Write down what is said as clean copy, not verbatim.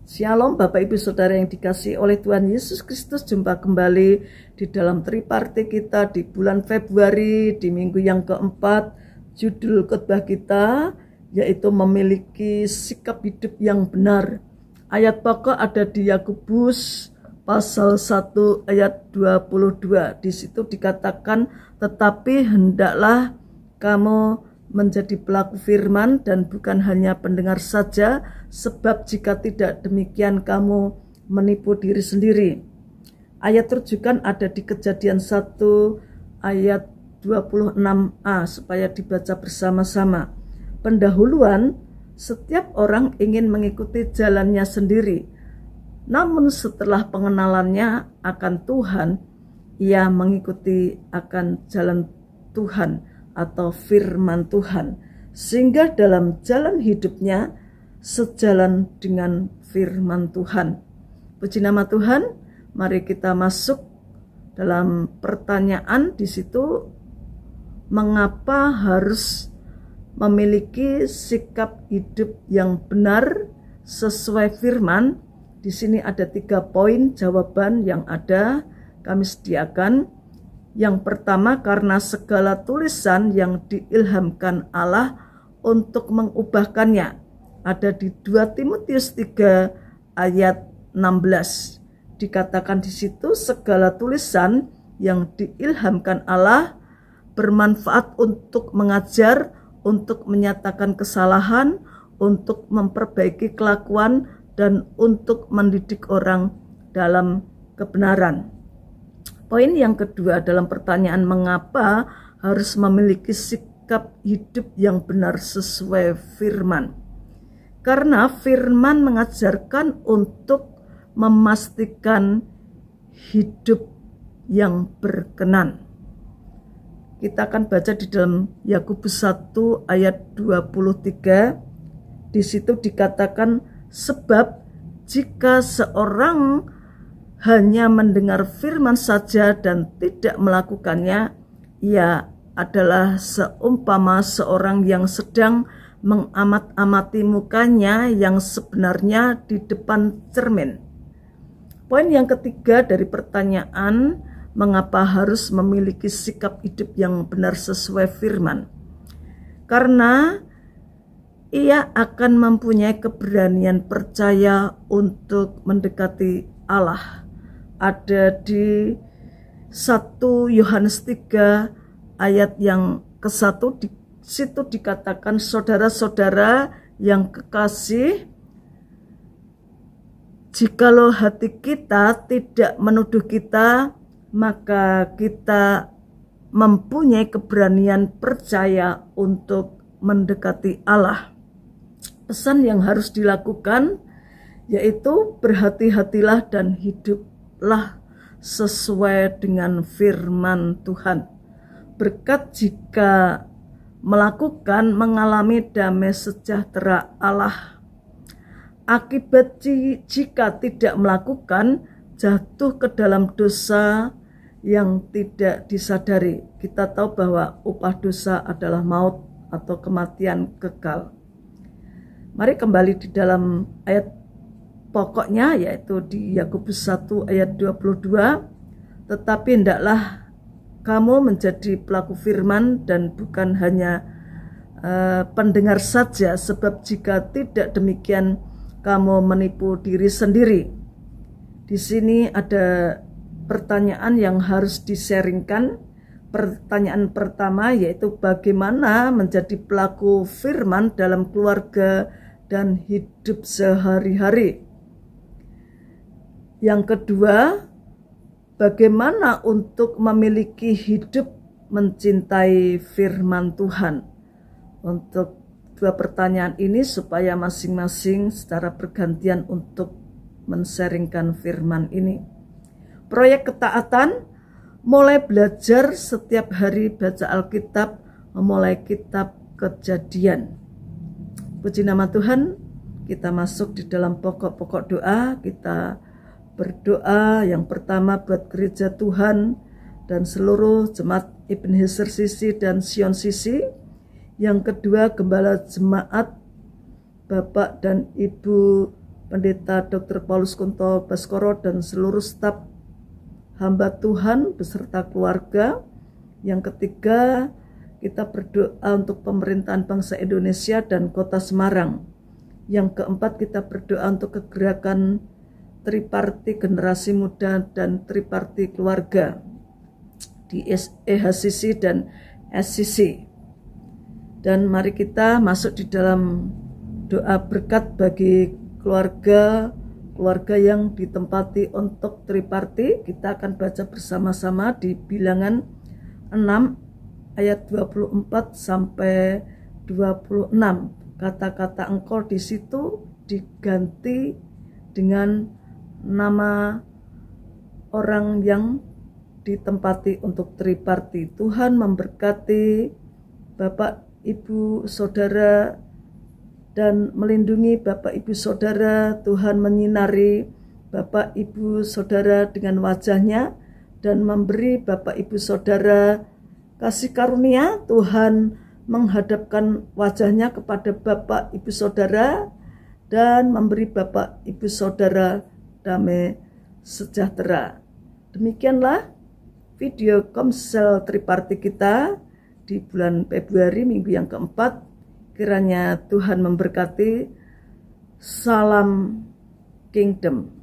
Shalom Bapak Ibu Saudara yang dikasihi oleh Tuhan Yesus Kristus. Jumpa kembali di dalam triparti kita di bulan Februari, di minggu yang keempat. Judul khotbah kita yaitu memiliki sikap hidup yang benar. Ayat pokok ada di Yakobus pasal 1 ayat 22. Di situ dikatakan, tetapi hendaklah kamu menjadi pelaku firman dan bukan hanya pendengar saja, sebab jika tidak demikian kamu menipu diri sendiri. Ayat rujukan ada di Kejadian 1 ayat 26a supaya dibaca bersama-sama. Pendahuluan, setiap orang ingin mengikuti jalannya sendiri, namun setelah pengenalannya akan Tuhan, ia mengikuti akan jalan Tuhan atau firman Tuhan, sehingga dalam jalan hidupnya sejalan dengan firman Tuhan. Puji nama Tuhan. Mari kita masuk dalam pertanyaan di situ, mengapa harus memiliki sikap hidup yang benar sesuai firman? Di sini ada 3 poin jawaban yang ada kami sediakan. Yang pertama, karena segala tulisan yang diilhamkan Allah untuk mengubahkannya. Ada di 2 Timotius 3 ayat 16. Dikatakan di situ segala tulisan yang diilhamkan Allah bermanfaat untuk mengajar, untuk menyatakan kesalahan, untuk memperbaiki kelakuan, dan untuk mendidik orang dalam kebenaran. Poin yang kedua dalam pertanyaan mengapa harus memiliki sikap hidup yang benar sesuai firman. Karena firman mengajarkan untuk memastikan hidup yang berkenan. Kita akan baca di dalam Yakobus 1 ayat 23. Di situ dikatakan, sebab jika seorang hanya mendengar firman saja dan tidak melakukannya, ia adalah seumpama seorang yang sedang mengamat-amati mukanya yang sebenarnya di depan cermin. Poin yang ketiga dari pertanyaan, mengapa harus memiliki sikap hidup yang benar sesuai firman? Karena ia akan mempunyai keberanian percaya untuk mendekati Allah. Ada di 1 Yohanes 3 ayat yang ke-1, di situ dikatakan, saudara-saudara yang kekasih, jikalau hati kita tidak menuduh kita, maka kita mempunyai keberanian percaya untuk mendekati Allah. Pesan yang harus dilakukan yaitu berhati-hatilah dan hiduplah sesuai dengan firman Tuhan. Berkat jika melakukan mengalami damai sejahtera Allah. Akibat jika tidak melakukan jatuh ke dalam dosa yang tidak disadari. Kita tahu bahwa upah dosa adalah maut atau kematian kekal. Mari kembali di dalam ayat pokoknya yaitu di Yakobus 1 ayat 22. Tetapi hendaklah kamu menjadi pelaku firman dan bukan hanya pendengar saja, sebab jika tidak demikian kamu menipu diri sendiri. Di sini ada pertanyaan yang harus disaringkan. Pertanyaan pertama yaitu bagaimana menjadi pelaku firman dalam keluarga dan hidup sehari-hari. Yang kedua, bagaimana untuk memiliki hidup mencintai firman Tuhan. Untuk 2 pertanyaan ini supaya masing-masing secara bergantian untuk men-sharingkan firman ini. Proyek ketaatan, mulai belajar setiap hari baca Alkitab, memulai kitab Kejadian. Puji nama Tuhan, kita masuk di dalam pokok-pokok doa. Kita berdoa yang pertama buat gereja Tuhan dan seluruh jemaat Ebenezer Sisi dan Sion Sisi. Yang kedua, gembala jemaat, Bapak dan Ibu Pendeta Dr. Paulus Kunto Baskoro dan seluruh staf hamba Tuhan beserta keluarga. Yang ketiga, kita berdoa untuk pemerintahan bangsa Indonesia dan kota Semarang. Yang keempat, kita berdoa untuk kegerakan triparti generasi muda dan triparti keluarga di EHCC dan SCC. Dan mari kita masuk di dalam doa berkat bagi keluarga yang ditempati untuk triparti. Kita akan baca bersama-sama di Bilangan 6 ayat 24 sampai 26. Kata-kata engkau di situ diganti dengan nama orang yang ditempati untuk triparti. Tuhan memberkati Bapak, Ibu, Saudara, dan melindungi Bapak, Ibu, Saudara. Tuhan menyinari Bapak, Ibu, Saudara dengan wajahnya dan memberi Bapak, Ibu, Saudara kasih karunia. Tuhan menghadapkan wajahnya kepada Bapak, Ibu, Saudara dan memberi Bapak, Ibu, Saudara damai sejahtera. Demikianlah video Komsel Triparti kita di bulan Februari, minggu yang keempat. Kiranya Tuhan memberkati. Salam Kingdom.